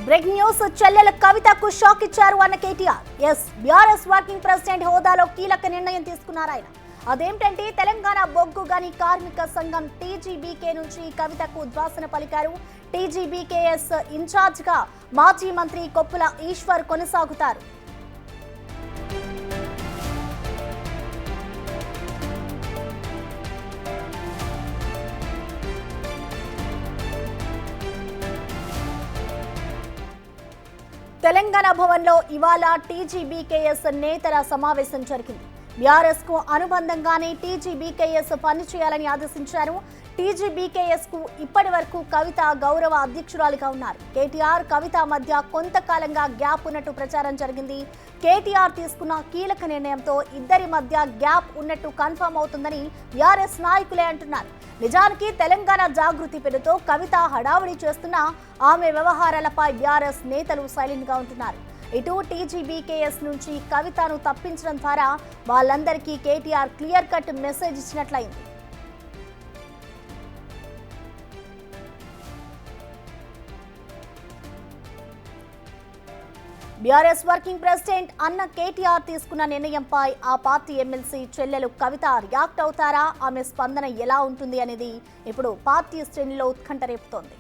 Break news చెల్లెల కవితకు shock ఇచ్చారు అన్న కేటీఆర్. బీఆర్ఎస్ వర్కింగ్ ప్రెసిడెంట్ హోదాలో కీలక నిర్ణయం తీసుకున్నారు ఆయన. అదేంటంటే తెలంగాణ బొగ్గు గని కార్మిక సంఘం టీజీబీకే నుంచి కవితకు ఉద్వాసన పలికారు. టీజీబీకేఎస్ ఇన్ఛార్జ్ గా మాజీ మంత్రి కొప్పుల ఈశ్వర్ కొనసాగుతారు. తెలంగాణ భవన్లో ఇవాళ టీజీబీకేఎస్ నేతల సమావేశం జరిగింది. బీఆర్ఎస్ కు అనుబంధంగానే టీజీబీకేఎస్ పనిచేయాలని ఆదేశించారు. టీజీబీకేఎస్ కు ఇప్పటి వరకు కవిత గౌరవ అధ్యక్షురాలిగా ఉన్నారు. కేటీఆర్ కవిత మధ్య కొంతకాలంగా గ్యాప్ ఉన్నట్టు ప్రచారం జరిగింది. కేటీఆర్ తీసుకున్న కీలక నిర్ణయంతో ఇద్దరి మధ్య గ్యాప్ ఉన్నట్టు కన్ఫర్మ్ అవుతుందని బీఆర్ఎస్ నాయకులే అంటున్నారు. నిజానికి తెలంగాణ జాగృతి పేరుతో కవిత హడావుడి చేస్తున్న ఆమె వ్యవహారాలపై బీఆర్ఎస్ నేతలు సైలెంట్ గా ఉంటున్నారు. ఇటు టీజీబీకేఎస్ నుంచి కవితను తప్పించడం ద్వారా వాళ్ళందరికీ కేటీఆర్ క్లియర్ కట్ మెసేజ్ ఇచ్చినట్లయింది. బీఆర్ఎస్ వర్కింగ్ ప్రెసిడెంట్ అన్న కేటీఆర్ తీసుకున్న నిర్ణయంపై ఆ పార్టీ ఎమ్మెల్సీ చెల్లెలు కవిత రియాక్ట్ అవుతారా, ఆమె స్పందన ఎలా ఉంటుంది అనేది ఇప్పుడు పార్టీ శ్రేణిలో ఉత్కంఠ రేపుతోంది.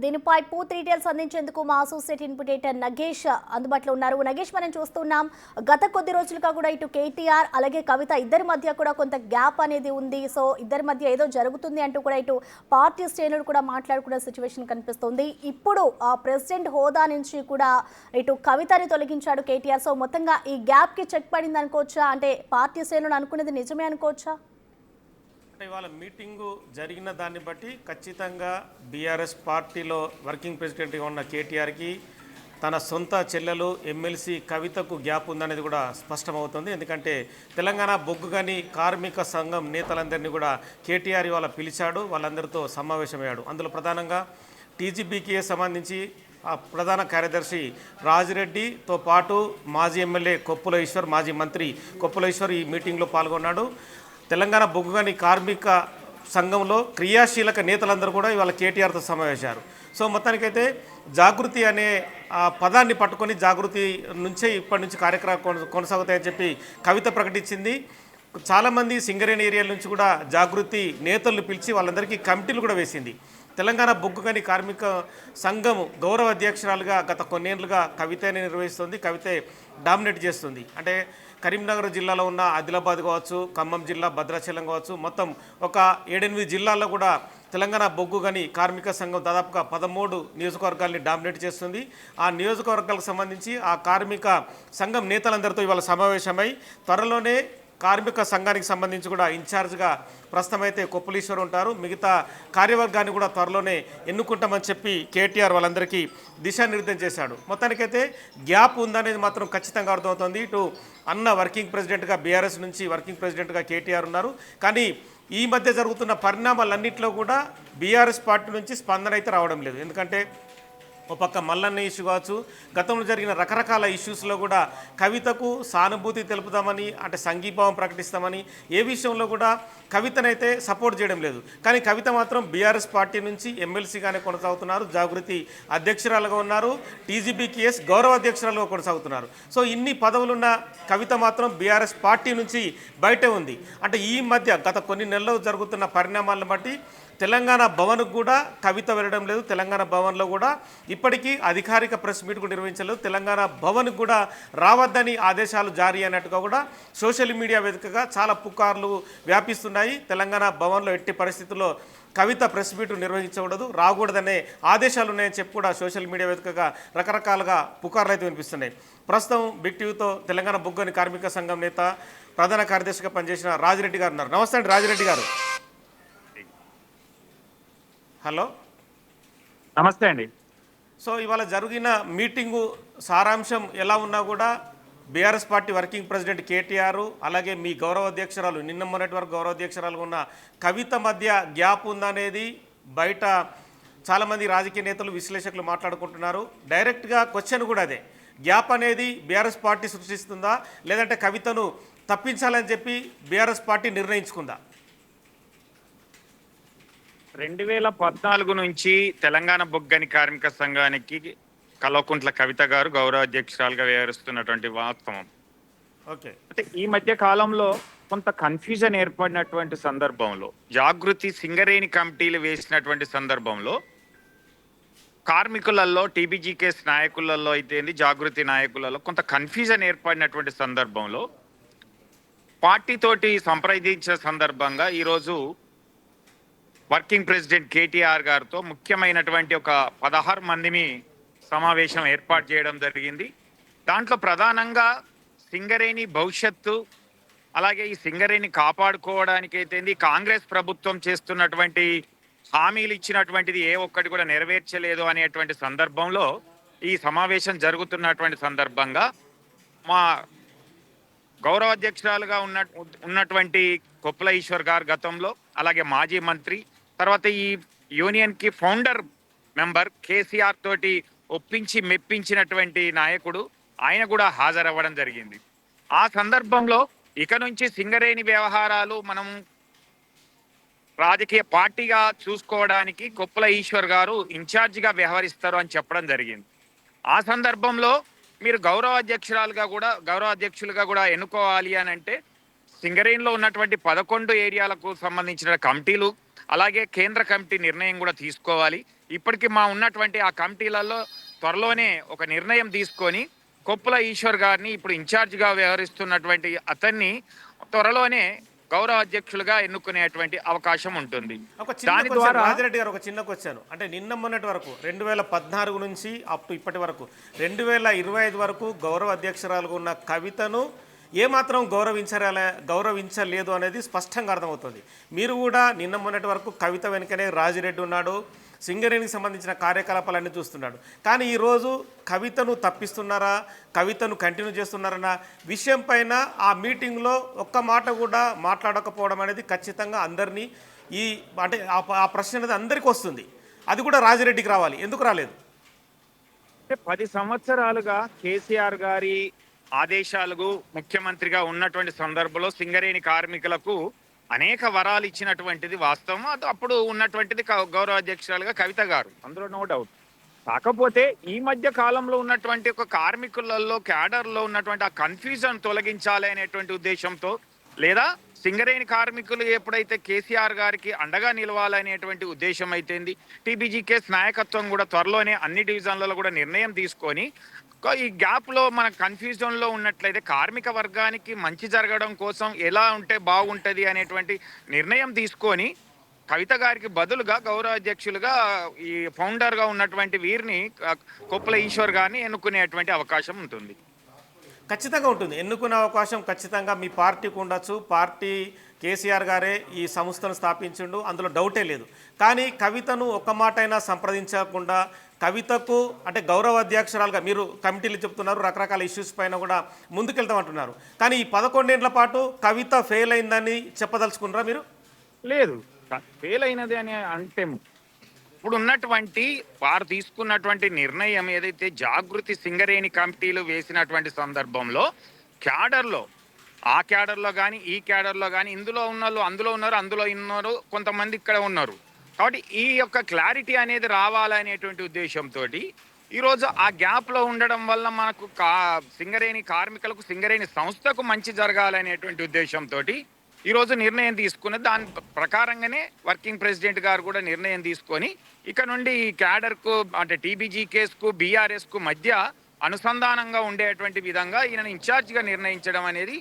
దీనిపై పూర్తి డీటెయిల్స్ అందించేందుకు మా అసోసియేట్ ఇన్పుటేటర్ నగేష్ అందుబాటులో ఉన్నారు. నగేష్, మనం చూస్తున్నాం గత కొద్ది రోజులుగా కూడా ఇటు కేటీఆర్ అలాగే కవిత ఇద్దరి మధ్య కూడా కొంత గ్యాప్ అనేది ఉంది. సో ఇద్దరి మధ్య ఏదో జరుగుతుంది అంటూ కూడా ఇటు పార్టీ శ్రేణులు కూడా మాట్లాడుకునే సిచ్యువేషన్ కనిపిస్తుంది. ఇప్పుడు ఆ ప్రెసిడెంట్ హోదా నుంచి కూడా ఇటు కవితని తొలగించాడు కేటీఆర్. సో మొత్తంగా ఈ గ్యాప్ కి చెక్ పడింది అనుకోవచ్చా? అంటే పార్టీ శ్రేణులు అనుకునేది నిజమే అనుకోవచ్చా? ఇవాళ మీటింగు జరిగిన దాన్ని బట్టి ఖచ్చితంగా బీఆర్ఎస్ పార్టీలో వర్కింగ్ ప్రెసిడెంట్గా ఉన్న కేటీఆర్కి తన సొంత చెల్లెలు ఎమ్మెల్సీ కవితకు గ్యాప్ ఉందనేది కూడా స్పష్టమవుతుంది. ఎందుకంటే తెలంగాణ బొగ్గు గని కార్మిక సంఘం నేతలందరినీ కూడా కేటీఆర్ ఇవాళ పిలిచాడు, వాళ్ళందరితో సమావేశమయ్యాడు. అందులో ప్రధానంగా టీజీబీకే సంబంధించి ప్రధాన కార్యదర్శి రాజిరెడ్డితో పాటు మాజీ ఎమ్మెల్యే కొప్పుల ఈశ్వర్, మాజీ మంత్రి కొప్పుల ఈశ్వర్ ఈ మీటింగ్లో పాల్గొన్నాడు. తెలంగాణ బొగ్గు గని కార్మిక సంఘంలో క్రియాశీలక నేతలందరూ కూడా ఇవాళ కేటీఆర్తో సమావేశారు. సో మొత్తానికైతే జాగృతి అనే పదాన్ని పట్టుకొని జాగృతి నుంచే ఇప్పటి నుంచి కార్యక్రమాలు కొనసాగుతాయని చెప్పి కవిత ప్రకటించింది. చాలామంది సింగరేణి ఏరియా నుంచి కూడా జాగృతి నేతలను పిలిచి వాళ్ళందరికీ కమిటీలు కూడా వేసింది. తెలంగాణ బొగ్గు గని కార్మిక సంఘం గౌరవ అధ్యక్షురాలుగా గత కొన్నేళ్లుగా కవితని నిర్వహిస్తుంది. కవితే డామినేట్ చేస్తుంది. అంటే కరీంనగర్ జిల్లాలో ఉన్న ఆదిలాబాద్ కావచ్చు, ఖమ్మం జిల్లా, భద్రాచలం కావచ్చు, మొత్తం ఒక 7-8 జిల్లాల్లో కూడా తెలంగాణ బొగ్గు గని కార్మిక సంఘం దాదాపుగా 13 నియోజకవర్గాల్ని డామినేట్ చేస్తుంది. ఆ నియోజకవర్గాలకు సంబంధించి ఆ కార్మిక సంఘం నేతలందరితో ఇవాళ సమావేశమై త్వరలోనే కార్మిక సంఘానికి సంబంధించి కూడా ఇన్ఛార్జ్గా ప్రస్తుతం అయితే కొప్పులీశ్వర్ ఉంటారు. మిగతా కార్యవర్గాన్ని కూడా త్వరలోనే ఎన్నుకుంటామని చెప్పి కేటీఆర్ వాళ్ళందరికీ దిశానిర్దేశం చేశాడు. మొత్తానికైతే గ్యాప్ ఉందనేది మాత్రం ఖచ్చితంగా అర్థమవుతుంది. ఇటు అన్న వర్కింగ్ ప్రెసిడెంట్గా బీఆర్ఎస్ నుంచి వర్కింగ్ ప్రెసిడెంట్గా కేటీఆర్ ఉన్నారు. కానీ ఈ మధ్య జరుగుతున్న పరిణామాలన్నింటిలో కూడా బీఆర్ఎస్ పార్టీ నుంచి స్పందన అయితే రావడం లేదు. ఎందుకంటే ఒక పక్క మల్లన్న ఇష్యూ కావచ్చు, గతంలో జరిగిన రకరకాల ఇష్యూస్లో కూడా కవితకు సానుభూతి తెలుపుదామని, అంటే సంఘీభావం ప్రకటిస్తామని ఏ విషయంలో కూడా కవితనైతే సపోర్ట్ చేయడం లేదు. కానీ కవిత మాత్రం బీఆర్ఎస్ పార్టీ నుంచి ఎమ్మెల్సీగానే కొనసాగుతున్నారు, జాగృతి అధ్యక్షురాలుగా ఉన్నారు, టీజీబీకేఎస్ గౌరవ అధ్యక్షురాలుగా కొనసాగుతున్నారు. సో ఇన్ని పదవులున్న కవిత మాత్రం బీఆర్ఎస్ పార్టీ నుంచి బయటే ఉంది. అంటే ఈ మధ్య గత కొన్ని నెలల్లో జరుగుతున్న పరిణామాలను బట్టి తెలంగాణ భవన్కు కూడా కవిత వెళ్ళడం లేదు. తెలంగాణ భవన్లో కూడా ఇప్పటికీ అధికారిక ప్రెస్ మీట్ కూడా నిర్వహించలేదు. తెలంగాణ భవన్కు కూడా రావద్దని ఆదేశాలు జారీ అయినట్టుగా కూడా సోషల్ మీడియా వేదికగా చాలా పుకార్లు వ్యాపిస్తున్నాయి. తెలంగాణ భవన్లో ఎట్టి పరిస్థితుల్లో కవిత ప్రెస్ మీట్ నిర్వహించకూడదు, రాకూడదనే ఆదేశాలు ఉన్నాయని చెప్పి కూడా సోషల్ మీడియా వేదికగా రకరకాలుగా పుకార్లు అయితే వినిపిస్తున్నాయి. ప్రస్తుతం బిగ్ టీవీతో తెలంగాణ బొగ్గు గని కార్మిక సంఘం నేత, ప్రధాన కార్యదర్శిగా పనిచేసిన రాజిరెడ్డి గారు ఉన్నారు. నమస్తే అండి రాజిరెడ్డి గారు. హలో, నమస్తే అండి. సో ఇవాళ జరిగిన మీటింగు సారాంశం ఎలా ఉన్నా కూడా BRS party working president KTR అలాగే మీ గౌరవ అధ్యక్షురాలు నిన్న మొన్నటి వరకు గౌరవ అధ్యక్షురాలు ఉన్న కవిత మధ్య గ్యాప్ ఉందనేది బయట చాలామంది రాజకీయ నేతలు విశ్లేషకులు మాట్లాడుకుంటున్నారు. డైరెక్ట్గా క్వశ్చన్ కూడా అదే, గ్యాప్ అనేది బీఆర్ఎస్ పార్టీ సృష్టిస్తుందా లేదంటే కవితను తప్పించాలని చెప్పి బీఆర్ఎస్ పార్టీ నిర్ణయించుకుందా? 2014 నుంచి తెలంగాణ బొగ్గని కార్మిక సంఘానికి కల్వకుంట్ల కవిత గారు గౌరవ అధ్యక్షురాలుగా వ్యవహరిస్తున్నటువంటి వాస్తవం. ఓకే, అంటే ఈ మధ్య కాలంలో కొంత కన్ఫ్యూజన్ ఏర్పడినటువంటి సందర్భంలో, జాగృతి సింగరేణి కమిటీలు వేసినటువంటి సందర్భంలో కార్మికులలో టీబీజీకేఎస్ నాయకులలో అయితే జాగృతి నాయకులలో కొంత కన్ఫ్యూజన్ ఏర్పడినటువంటి సందర్భంలో పార్టీతోటి సంప్రదించిన సందర్భంగా ఈరోజు వర్కింగ్ ప్రెసిడెంట్ కేటీఆర్ గారితో ముఖ్యమైనటువంటి ఒక 16 మందిని సమావేశం ఏర్పాటు చేయడం జరిగింది. దాంట్లో ప్రధానంగా సింగరేణి భవిష్యత్తు, అలాగే ఈ సింగరేణి కాపాడుకోవడానికి అయితే కాంగ్రెస్ ప్రభుత్వం చేస్తున్నటువంటి హామీలు ఇచ్చినటువంటిది ఏ ఒక్కటి కూడా నెరవేర్చలేదు అనేటువంటి సందర్భంలో ఈ సమావేశం జరుగుతున్నటువంటి సందర్భంగా మా గౌరవ అధ్యక్షురాలుగా ఉన్నటువంటి కొప్పుల ఈశ్వర్ గారు గతంలో, అలాగే మాజీ మంత్రి, తర్వాత ఈ యూనియన్కి ఫౌండర్ మెంబర్ కేసీఆర్ తోటి ఒప్పించి మెప్పించినటువంటి నాయకుడు, ఆయన కూడా హాజరవ్వడం జరిగింది. ఆ సందర్భంలో ఇక నుంచి సింగరేణి వ్యవహారాలు మనం రాజకీయ పార్టీగా చూసుకోవడానికి కొప్పుల ఈశ్వర్ గారు ఇన్ఛార్జిగా వ్యవహరిస్తారు అని చెప్పడం జరిగింది. ఆ సందర్భంలో మీరు గౌరవ అధ్యక్షులుగా కూడా ఎన్నుకోవాలి అని అంటే సింగరేణిలో ఉన్నటువంటి 11 ఏరియాలకు సంబంధించిన కమిటీలు, అలాగే కేంద్ర కమిటీ నిర్ణయం కూడా తీసుకోవాలి. ఇప్పటికీ ఉన్నటువంటి ఆ కమిటీలలో త్వరలోనే ఒక నిర్ణయం తీసుకొని కొప్పుల ఈశ్వర్ గారిని ఇప్పుడు ఇన్ఛార్జిగా వ్యవహరిస్తున్నటువంటి అతన్ని త్వరలోనే గౌరవ అధ్యక్షులుగా ఎన్నుకునేటువంటి అవకాశం ఉంటుంది. దాని ద్వారా రాజిరెడ్డి గారు ఒక చిన్న క్వశ్చన్, అంటే నిన్న మొన్నటి వరకు 2014 నుంచి అప్ టు ఇప్పటి వరకు 2025 వరకు గౌరవ అధ్యక్షురాలుగా ఉన్న కవితను ఏమాత్రం గౌరవించలేదు అనేది స్పష్టంగా అర్థమవుతుంది. మీరు కూడా నిన్న మొన్నటి వరకు కవిత వెనుకనే రాజిరెడ్డి ఉన్నాడు, సింగరేణికి సంబంధించిన కార్యకలాపాలన్నీ చూస్తున్నాడు. కానీ ఈరోజు కవితను తప్పిస్తున్నారా, కవితను కంటిన్యూ చేస్తున్నారన్న విషయం పైన ఆ మీటింగ్లో ఒక్క మాట కూడా మాట్లాడకపోవడం అనేది ఖచ్చితంగా అందరినీ అంటే ఆ ప్రశ్న అనేది అందరికీ వస్తుంది. అది కూడా రాజిరెడ్డికి రావాలి, ఎందుకు రాలేదు? 10 సంవత్సరాలుగా కేసీఆర్ గారి ఆదేశాలకు ముఖ్యమంత్రిగా ఉన్నటువంటి సందర్భంలో సింగరేణి కార్మికులకు అనేక వరాలు ఇచ్చినటువంటిది వాస్తవం. అది అప్పుడు ఉన్నటువంటిది గౌరవ అధ్యక్షురాలుగా కవిత గారు, అందులో నో డౌట్. కాకపోతే ఈ మధ్య కాలంలో ఉన్నటువంటి ఒక కార్మికులలో క్యాడర్లో ఉన్నటువంటి ఆ కన్ఫ్యూజన్ తొలగించాలి అనేటువంటి ఉద్దేశంతో, లేదా సింగరేణి కార్మికులు ఎప్పుడైతే కేసీఆర్ గారికి అండగా నిలవాలనేటువంటి ఉద్దేశం అయితేంది, టీబీజీకేఎస్ నాయకత్వం కూడా త్వరలోనే అన్ని డివిజన్లలో కూడా నిర్ణయం తీసుకొని ఈ గ్యాప్లో మన కన్ఫ్యూజన్లో ఉన్నట్లయితే కార్మిక వర్గానికి మంచి జరగడం కోసం ఎలా ఉంటే బాగుంటుంది అనేటువంటి నిర్ణయం తీసుకొని కవిత గారికి బదులుగా గౌరవ అధ్యక్షులుగా ఈ ఫౌండర్గా ఉన్నటువంటి వీరిని కొప్పుల ఈశ్వర్ గారిని ఎన్నుకునేటువంటి అవకాశం ఉంటుంది. ఖచ్చితంగా ఉంటుంది, ఎన్నుకునే అవకాశం ఖచ్చితంగా మీ పార్టీకి ఉండొచ్చు. పార్టీ కేసీఆర్ గారే ఈ సంస్థను స్థాపించిండు, అందులో డౌటే లేదు. కానీ కవితను ఒక్క మాట అయినా సంప్రదించకుండా కవితకు అంటే గౌరవ అధ్యక్షురాలుగా మీరు కమిటీలు చెప్తున్నారు, రకరకాల ఇష్యూస్ పైన కూడా ముందుకెళ్తామంటున్నారు. కానీ ఈ 11 ఏళ్ల పాటు కవిత ఫెయిల్ అయిందని చెప్పదలుచుకున్నారా మీరు? లేదు, ఫెయిల్ అయినది అని అంటే ఇప్పుడు ఉన్నటువంటి వారు తీసుకున్నటువంటి నిర్ణయం ఏదైతే జాగృతి సింగరేణి కమిటీలు వేసినటువంటి సందర్భంలో క్యాడర్లో, ఆ క్యాడర్లో కానీ ఈ క్యాడర్లో కానీ ఇందులో ఉన్న వాళ్ళు అందులో ఉన్నారు, అందులో ఉన్నారు, కొంతమంది ఇక్కడ ఉన్నారు. కాబట్టి ఈ యొక్క క్లారిటీ అనేది రావాలనేటువంటి ఉద్దేశంతో ఈరోజు ఆ గ్యాప్లో ఉండడం వల్ల మనకు సింగరేణి కార్మికులకు, సింగరేణి సంస్థకు మంచి జరగాలనేటువంటి ఉద్దేశంతో ఈరోజు నిర్ణయం తీసుకుని దాని ప్రకారంగానే వర్కింగ్ ప్రెసిడెంట్ గారు కూడా నిర్ణయం తీసుకొని ఇక నుండి ఈ క్యాడర్కు అంటే టీబీజీకేఎస్కు బీఆర్ఎస్కు మధ్య అనుసంధానంగా ఉండేటువంటి విధంగా ఈయన ఇన్ఛార్జిగా నిర్ణయించడం అనేది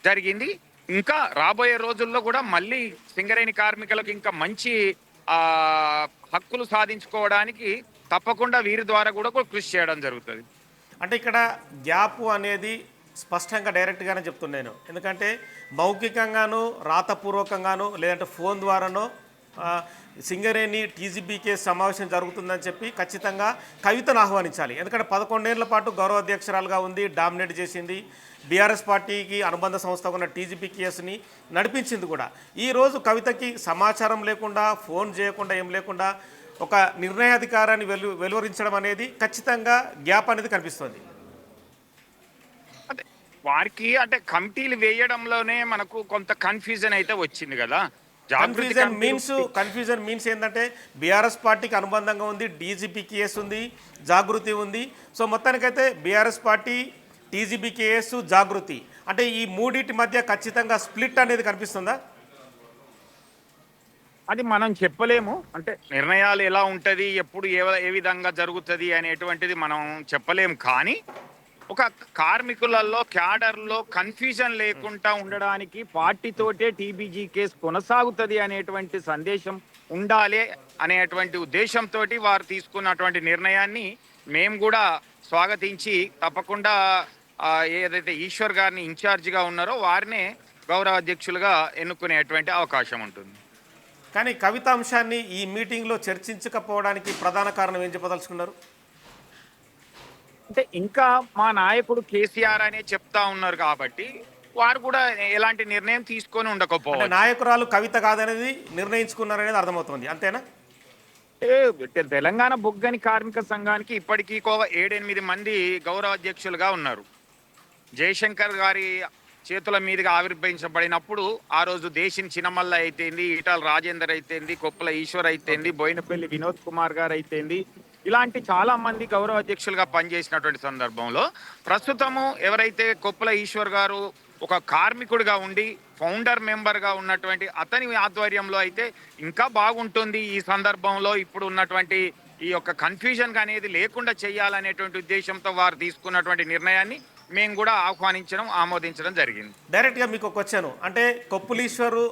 జరిగింది. ఇంకా రాబోయే రోజుల్లో కూడా మళ్ళీ సింగరేణి కార్మికులకు ఇంకా మంచి హక్కులు సాధించుకోవడానికి తప్పకుండా వీరి ద్వారా కూడా కృషి చేయడం జరుగుతుంది. అంటే ఇక్కడ గ్యాప్ అనేది స్పష్టంగా డైరెక్ట్గానే చెప్తున్నాను, ఎందుకంటే మౌఖికంగాను రాతపూర్వకంగాను లేదంటే ఫోన్ ద్వారానో సింగరేణి టీజీబీకే సమావేశం జరుగుతుందని చెప్పి ఖచ్చితంగా కవితను ఆహ్వానించాలి. ఎందుకంటే 11 ఏళ్ల పాటు గౌరవ అధ్యక్షురాలుగా ఉంది, డామినేట్ చేసింది. బీఆర్ఎస్ పార్టీకి అనుబంధ సంస్థ ఉన్న టీజీపీకేఎస్ని నడిపించింది కూడా. ఈరోజు కవితకి సమాచారం లేకుండా, ఫోన్ చేయకుండా, ఏం లేకుండా ఒక నిర్ణయాధికారాన్ని వెలువరించడం అనేది ఖచ్చితంగా గ్యాప్ అనేది కనిపిస్తుంది. అంటే వారికి అంటే కమిటీలు వేయడంలోనే మనకు కొంత కన్ఫ్యూజన్ అయితే వచ్చింది కదా. కన్ఫ్యూజన్ మీన్స్ ఏంటంటే బీఆర్ఎస్ పార్టీకి అనుబంధంగా ఉంది, డీజీపీకేఎస్ ఉంది, జాగృతి ఉంది. సో మొత్తానికైతే బీఆర్ఎస్ పార్టీ, టీజీపీకేఎస్, జాగృతి అంటే ఈ మూడింటి మధ్య ఖచ్చితంగా స్ప్లిట్ అనేది కనిపిస్తుందా? అది మనం చెప్పలేము. అంటే నిర్ణయాలు ఎలా ఉంటుంది, ఎప్పుడు ఏ విధంగా జరుగుతుంది అనేటువంటిది మనం చెప్పలేము. కానీ ఒక కార్మికులలో క్యాడర్లో కన్ఫ్యూజన్ లేకుండా ఉండడానికి పార్టీతోటే టీబీజీ కేసు కొనసాగుతుంది అనేటువంటి సందేశం ఉండాలి అనేటువంటి ఉద్దేశంతో వారు తీసుకున్నటువంటి నిర్ణయాన్ని మేము కూడా స్వాగతించి తప్పకుండా ఏదైతే ఈశ్వర్ గారిని ఇన్ఛార్జిగా ఉన్నారో వారినే గౌరవ అధ్యక్షులుగా ఎన్నుకునేటువంటి అవకాశం ఉంటుంది. కానీ కవిత అంశాన్ని ఈ మీటింగ్లో చర్చించకపోవడానికి ప్రధాన కారణం ఏం చెప్పదలుచుకున్నారు? అంటే ఇంకా మా నాయకుడు కేసీఆర్ అనే చెప్తా ఉన్నారు కాబట్టి వారు కూడా ఎలాంటి నిర్ణయం తీసుకొని ఉండకపోవచ్చు. నాయకురాలు కవిత కాదనేది నిర్ణయించుకున్నారనేది అర్థమవుతుంది, అంతేనా? తెలంగాణ బొగ్గని కార్మిక సంఘానికి ఇప్పటికీ 7-8 మంది గౌరవ అధ్యక్షులుగా ఉన్నారు. జయశంకర్ గారి చేతుల మీదుగా ఆవిర్భవించబడినప్పుడు ఆ రోజు దేశిని చిన్నమల్ల అయితేంది, ఈటాల రాజేందర్ అయితేంది, కొప్పుల ఈశ్వర్ అయితేంది, బోయినపల్లి వినోద్ కుమార్ గారు అయితేంది, ఇలాంటి చాలా మంది గౌరవ అధ్యక్షులుగా పనిచేసినటువంటి సందర్భంలో ప్రస్తుతము ఎవరైతే కొప్పుల ఈశ్వర్ గారు ఒక కార్మికుడిగా ఉండి ఫౌండర్ మెంబర్గా ఉన్నటువంటి అతని ఆధ్వర్యంలో అయితే ఇంకా బాగుంటుంది. ఈ సందర్భంలో ఇప్పుడు ఉన్నటువంటి ఈ యొక్క కన్ఫ్యూజన్ అనేది లేకుండా చేయాలనేటువంటి ఉద్దేశంతో వారు తీసుకున్నటువంటి నిర్ణయాన్ని మేము కూడా ఆహ్వానించడం, ఆమోదించడం జరిగింది. డైరెక్ట్గా మీకు ఒక వచ్చాను అంటే కొప్పులీశ్వరు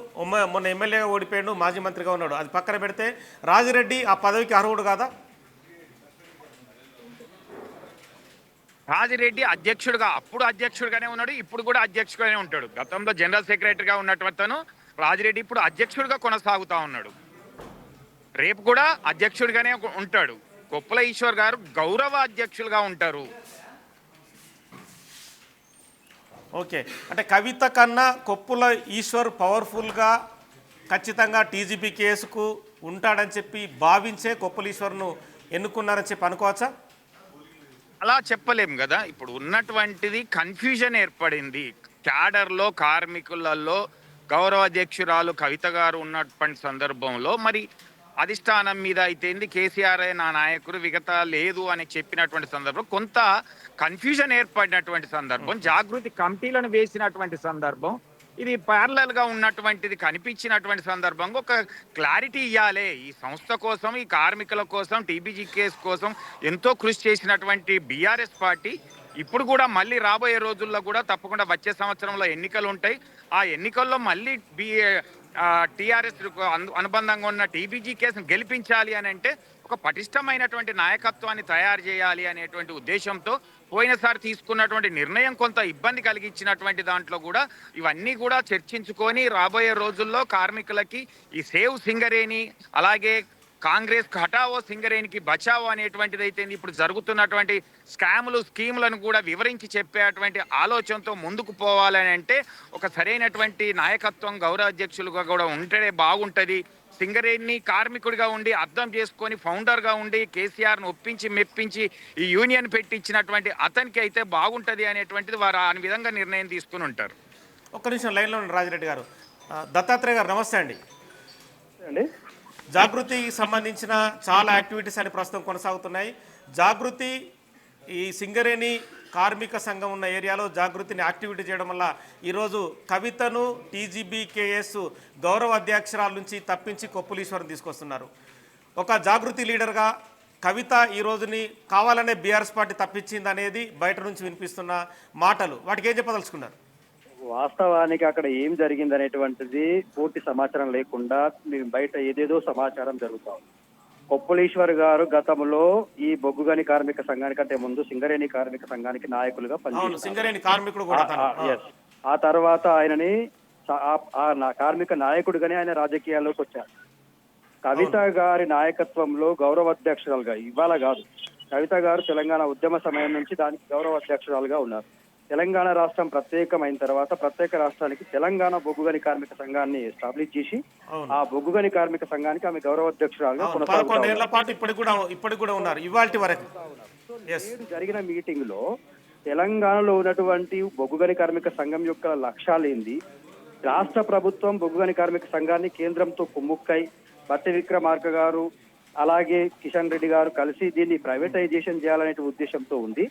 మొన్న ఎమ్మెల్యేగా ఓడిపోయాడు, మాజీ మంత్రిగా ఉన్నాడు, అది పక్కన పెడితే రాజిరెడ్డి ఆ పదవికి అర్హుడు కాదా? రాజిరెడ్డి అధ్యక్షుడుగా అప్పుడు అధ్యక్షుడిగానే ఉన్నాడు, ఇప్పుడు కూడా అధ్యక్షుడిగానే ఉంటాడు. గతంలో జనరల్ సెక్రటరీగా ఉన్నటువంటి రాజిరెడ్డి ఇప్పుడు అధ్యక్షుడిగా కొనసాగుతా ఉన్నాడు, రేపు కూడా అధ్యక్షుడిగానే ఉంటాడు. కొప్పుల ఈశ్వర్ గారు గౌరవ అధ్యక్షులుగా ఉంటారు. ఓకే, అంటే కవిత కన్నా కొప్పుల ఈశ్వర్ పవర్ఫుల్గా ఖచ్చితంగా టీజీపీ కేసుకు ఉంటాడని చెప్పి భావించే కొప్పుల ఈశ్వర్ను ఎన్నుకున్నారని చెప్పి అనుకోవచ్చా? అలా చెప్పలేం కదా. ఇప్పుడు ఉన్నటువంటిది కన్ఫ్యూజన్ ఏర్పడింది క్యాడర్లో, కార్మికులలో. గౌరవ అధ్యక్షురాలు కవిత గారు ఉన్నటువంటి సందర్భంలో మరి అధిష్టానం మీద అయితేంది కేసీఆర్ నా నాయకుడు విగత లేదు అని చెప్పినటువంటి సందర్భం కొంత కన్ఫ్యూజన్ ఏర్పడినటువంటి సందర్భం, జాగృతి కమిటీలను వేసినటువంటి సందర్భం, ఇది ప్యారలల్ గా ఉన్నటువంటిది కనిపించినటువంటి సందర్భంగా ఒక క్లారిటీ ఇవ్వాలి. ఈ సంస్థ కోసం, ఈ కార్మికుల కోసం, టీబీజీ కేసు కోసం ఎంతో కృషి చేసినటువంటి బీఆర్ఎస్ పార్టీ ఇప్పుడు కూడా మళ్ళీ రాబోయే రోజుల్లో కూడా తప్పకుండా వచ్చే సంవత్సరంలో ఎన్నికలు ఉంటాయి. ఆ ఎన్నికల్లో మళ్ళీ టీఆర్ఎస్ అనుబంధంగా ఉన్న టీబీజీ కేసును గెలిపించాలి అని అంటే ఒక పటిష్టమైనటువంటి నాయకత్వాన్ని తయారు చేయాలి అనేటువంటి ఉద్దేశంతో పోయినసారి తీసుకున్నటువంటి నిర్ణయం కొంత ఇబ్బంది కలిగించినటువంటి దాంట్లో కూడా ఇవన్నీ కూడా చర్చించుకొని రాబోయే రోజుల్లో కార్మికులకి ఈ సేవ్ సింగరేణి, అలాగే కాంగ్రెస్ హటావో సింగరేణికి బచావో అనేటువంటిది అయితే ఇప్పుడు జరుగుతున్నటువంటి స్కాములు, స్కీములను కూడా వివరించి చెప్పేటువంటి ఆలోచనతో ముందుకు పోవాలని అంటే ఒక సరైనటువంటి నాయకత్వం గౌరవ అధ్యక్షులుగా కూడా ఉంటేనే బాగుంటుంది. సింగరేణిని కార్మికుడిగా ఉండి అర్థం చేసుకొని ఫౌండర్గా ఉండి కేసీఆర్ను ఒప్పించి మెప్పించి ఈ యూనియన్ పెట్టించినటువంటి అతనికి అయితే బాగుంటుంది అనేటువంటిది వారు ఆ విధంగా నిర్ణయం తీసుకుని ఉంటారు. ఒక్క నిమిషం లైన్లో ఉన్న రాజిరెడ్డి గారు. దత్తాత్రేయ గారు నమస్తే అండి. జాగృతికి సంబంధించిన చాలా యాక్టివిటీస్ అని ప్రస్తుతం కొనసాగుతున్నాయి. జాగృతి ఈ సింగరేణి కార్మిక సంఘం ఉన్న ఏరియాలో జాగృతిని యాక్టివిటీ చేయడం వల్ల ఈరోజు కవితను టీజీబీకేఎస్ గౌరవ అధ్యక్షురాల నుంచి తప్పించి కొప్పులీశ్వరం తీసుకొస్తున్నారు. ఒక జాగృతి లీడర్గా కవిత ఈ రోజుని కావాలనే బీఆర్ఎస్ పార్టీ తప్పించింది అనేది బయట నుంచి వినిపిస్తున్న మాటలు, వాటికి ఏం చెప్పదలుచుకున్నారు? వాస్తవానికి అక్కడ ఏం జరిగింది అనేటువంటిది పూర్తి సమాచారం లేకుండా బయట ఏదేదో సమాచారం జరుగుతాం. కొప్పులీశ్వర్ గారు గతంలో ఈ బొగ్గుగని కార్మిక సంఘానికంటే ముందు సింగరేణి కార్మిక సంఘానికి నాయకులుగా పనిచేశారు. ఆ తర్వాత ఆయనని కార్మిక నాయకుడిగానే ఆయన రాజకీయాల్లోకి వచ్చారు. కవిత గారి నాయకత్వంలో గౌరవ అధ్యక్షురాలుగా, ఇవాళ కాదు, కవిత గారు తెలంగాణ ఉద్యమ సమయం నుంచి దానికి గౌరవ అధ్యక్షురాలుగా ఉన్నారు. తెలంగాణ రాష్ట్రం ప్రత్యేకమైన తర్వాత ప్రత్యేక రాష్ట్రానికి తెలంగాణ బొగ్గుగని కార్మిక సంఘాన్ని ఎస్టాబ్లిష్ చేసి అవును. ఆ బొగ్గుగని కార్మిక సంఘానికి ఆమె గౌరవ అధ్యక్షురాలుగా అవును, కొనసాగుతా 11 ఏళ్ల పాటు ఇప్పటికి కూడా ఉన్నారు ఇవాల్టి వరకు. ఎస్, నేడు జరిగిన మీటింగ్ లో తెలంగాణలో ఉన్నటువంటి బొగ్గుగని కార్మిక సంఘం యొక్క లక్ష్యాలేంది, రాష్ట్ర ప్రభుత్వం బొగ్గుగని కార్మిక సంఘాన్ని కేంద్రంతో కుమ్ముక్కై బట్టి విక్రమార్క గారు అలాగే కిషన్ రెడ్డి గారు కలిసి దీన్ని ప్రైవేటైజేషన్ చేయాలనే ఉద్దేశంతో ఉంది.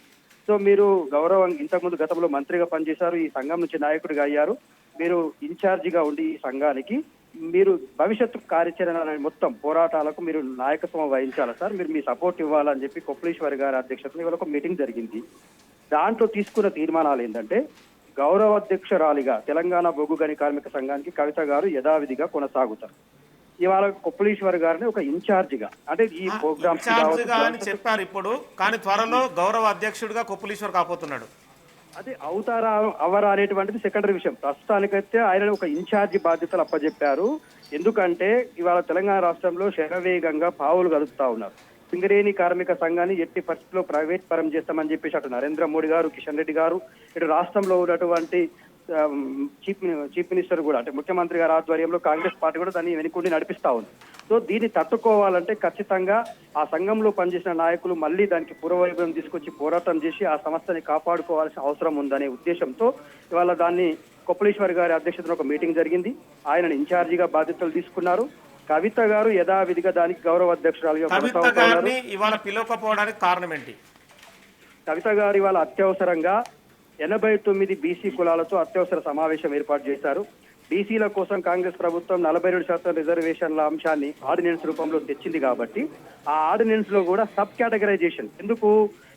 సో మీరు గౌరవం ఇంతకుముందు గతంలో మంత్రిగా పనిచేశారు, ఈ సంఘం నుంచి నాయకుడిగా అయ్యారు, మీరు ఇన్ఛార్జిగా ఉండి ఈ సంఘానికి మీరు భవిష్యత్తు కార్యాచరణ మొత్తం పోరాటాలకు మీరు నాయకత్వం వహించాలి సార్, మీరు మీ సపోర్ట్ ఇవ్వాలని చెప్పి కొప్పలేశ్వరి గారి అధ్యక్షతన ఇవాళ ఒక మీటింగ్ జరిగింది. దాంట్లో తీసుకున్న తీర్మానాలు ఏంటంటే గౌరవ అధ్యక్షురాలిగా తెలంగాణ బొగ్గుగని కార్మిక సంఘానికి కవిత గారు యథావిధిగా కొనసాగుతారు. ఇవాళ కొప్పలేశ్వర్ గారిని ఒక ఇన్ఛార్జిగా అంటే ఈ ప్రోగ్రామ్ ఇన్ఛార్జిగా అని చెప్పారు ఇప్పుడు, కానీ త్వరలో గౌరవ అధ్యక్షుడిగా కొప్పలేశ్వర్ కాబోతున్నాడు. అదే అవుతారా అవరా అనేటువంటిది సెకండరీ విషయం. ప్రస్తుతానికైతే ఆయన ఒక ఇన్ఛార్జి బాధ్యతలు అప్పచెప్పారు. ఎందుకంటే ఇవాళ తెలంగాణ రాష్ట్రంలో శరవేగంగా పావులు కదుపుతా ఉన్నారు. సింగరేణి కార్మిక సంఘాన్ని ఎట్టి పరిస్థితుల్లో ప్రైవేట్ పరం చేస్తామని చెప్పేసి అటు నరేంద్ర మోడీ గారు, కిషన్ రెడ్డి గారు, ఇటు రాష్ట్రంలో ఉన్నటువంటి చీఫ్ మినిస్టర్ కూడా అంటే ముఖ్యమంత్రి గారి ఆధ్వర్యంలో కాంగ్రెస్ పార్టీ కూడా దాన్ని వెనుకుండి నడిపిస్తా ఉంది. సో దీన్ని తట్టుకోవాలంటే ఖచ్చితంగా ఆ సంఘంలో పనిచేసిన నాయకులు మళ్ళీ దానికి పూర్వవైభవం తీసుకొచ్చి పోరాటం చేసి ఆ సంస్థని కాపాడుకోవాల్సిన అవసరం ఉందనే ఉద్దేశంతో ఇవాళ దాన్ని కొప్పలేశ్వర్ గారి అధ్యక్షతన ఒక మీటింగ్ జరిగింది. ఆయనను ఇన్ఛార్జిగా బాధ్యతలు తీసుకున్నారు. కవిత గారు యథావిధిగా దానికి గౌరవ అధ్యక్షురాలుగా కొనసాగుతున్నారు. ఇవాళ పిలవకపోవడానికి కారణం ఏంటి? కవిత గారు ఇవాళ అత్యవసరంగా 89 బీసీ కులాలతో అత్యవసర సమావేశం ఏర్పాటు చేశారు. బీసీల కోసం కాంగ్రెస్ ప్రభుత్వం 42% రిజర్వేషన్ల అంశాన్ని ఆర్డినెన్స్ రూపంలో తెచ్చింది కాబట్టి ఆ ఆర్డినెన్స్ లో కూడా సబ్ కేటగరైజేషన్ ఎందుకు,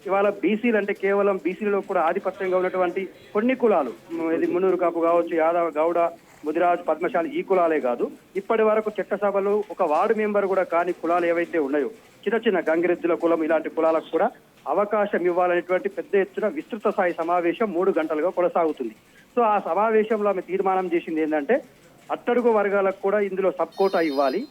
ఇవాళ బీసీలు అంటే కేవలం బీసీలలో కూడా ఆధిపత్యంగా ఉన్నటువంటి కొన్ని కులాలు, ఇది మున్నూరు కాపు కావచ్చు, యాదవ, గౌడ, ముదిరాజు, పద్మశాలి ఈ కులాలే కాదు, ఇప్పటి వరకు చట్టసభలో ఒక వార్డు మెంబర్ కూడా కాని కులాలు ఏవైతే ఉన్నాయో చిన్న చిన్న గంగిరెద్దుల కులం ఇలాంటి కులాలకు కూడా అవకాశం ఇవ్వాలనేటువంటి పెద్ద ఎత్తున విస్తృత స్థాయి సమావేశం 3 గంటలుగా కొనసాగుతుంది. సో ఆ సమావేశంలో ఆమె తీర్మానం చేసింది ఏంటంటే అట్టడుగు వర్గాలకు కూడా ఇందులో సబ్ కోటా ఇవ్వాలి,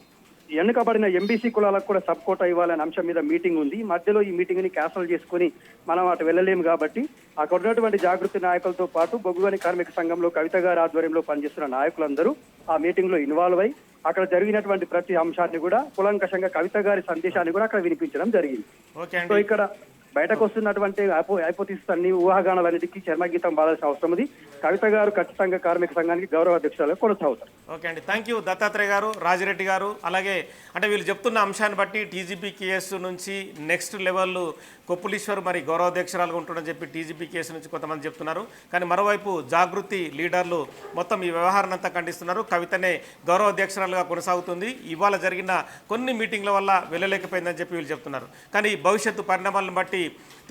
వెనుకబడిన ఎంబీసీ కులాలకు కూడా సబ్ కోటా ఇవ్వాలనే అంశం మీద మీటింగ్ ఉంది. మధ్యలో ఈ మీటింగ్ ని క్యాన్సల్ చేసుకుని మనం అటు వెళ్ళలేము కాబట్టి అక్కడ ఉన్నటువంటి జాగృతి నాయకులతో పాటు బొగ్గుగని కార్మిక సంఘంలో కవిత గారి ఆధ్వర్యంలో పనిచేస్తున్న నాయకులందరూ ఆ మీటింగ్ లో ఇన్వాల్వ్ అయి అక్కడ జరిగినటువంటి ప్రతి అంశాన్ని కూడా కులంకషంగా కవిత గారి సందేశాన్ని కూడా అక్కడ వినిపించడం జరిగింది. సో ఇక్కడ బయటకు వస్తున్నటువంటి హైపోథిసిస్ అన్ని ఊహాగానాలన్నిటికీ చర్మగీతం బాధాల్సిన అవసరం ఉంది. కవిత గారు ఖచ్చితంగా కార్మిక సంఘానికి గౌరవ అధ్యక్షులుగా కొనసాగుతారు. ఓకే అండి, థ్యాంక్ యూ దత్తాత్రేయ గారు, రాజిరెడ్డి గారు. అలాగే అంటే వీళ్ళు చెప్తున్న అంశాన్ని బట్టి టీజీపీ కేసు నుంచి నెక్స్ట్ లెవెల్ కొప్పలేశ్వర్ మరి గౌరవ అధ్యక్షురాలుగా ఉంటుందని చెప్పి టీజీపీ కేసు నుంచి కొంతమంది చెప్తున్నారు. కానీ మరోవైపు జాగృతి లీడర్లు మొత్తం ఈ వ్యవహారాన్ని అంతా ఖండిస్తున్నారు. కవితనే గౌరవ అధ్యక్షురాలుగా కొనసాగుతుంది, ఇవాళ జరిగిన కొన్ని మీటింగ్ల వల్ల వెళ్ళలేకపోయిందని చెప్పి వీళ్ళు చెప్తున్నారు. కానీ భవిష్యత్తు పరిణామాలను బట్టి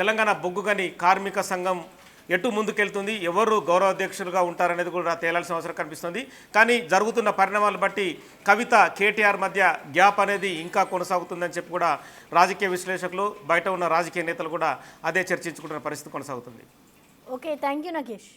తెలంగాణ బొగ్గుగని కార్మిక సంఘం ఎటు ముందుకెళ్తుంది, ఎవరు గౌరవ అధ్యక్షులుగా ఉంటారనేది కూడా తేలాల్సిన అవసరం కనిపిస్తుంది. కానీ జరుగుతున్న పరిణామాలను బట్టి కవిత కేటీఆర్ మధ్య గ్యాప్ అనేది ఇంకా కొనసాగుతుందని చెప్పి కూడా రాజకీయ విశ్లేషకులు, బయట ఉన్న రాజకీయ నేతలు కూడా అదే చర్చించుకుంటున్న పరిస్థితి కొనసాగుతుంది. Okay, thank you Nagesh.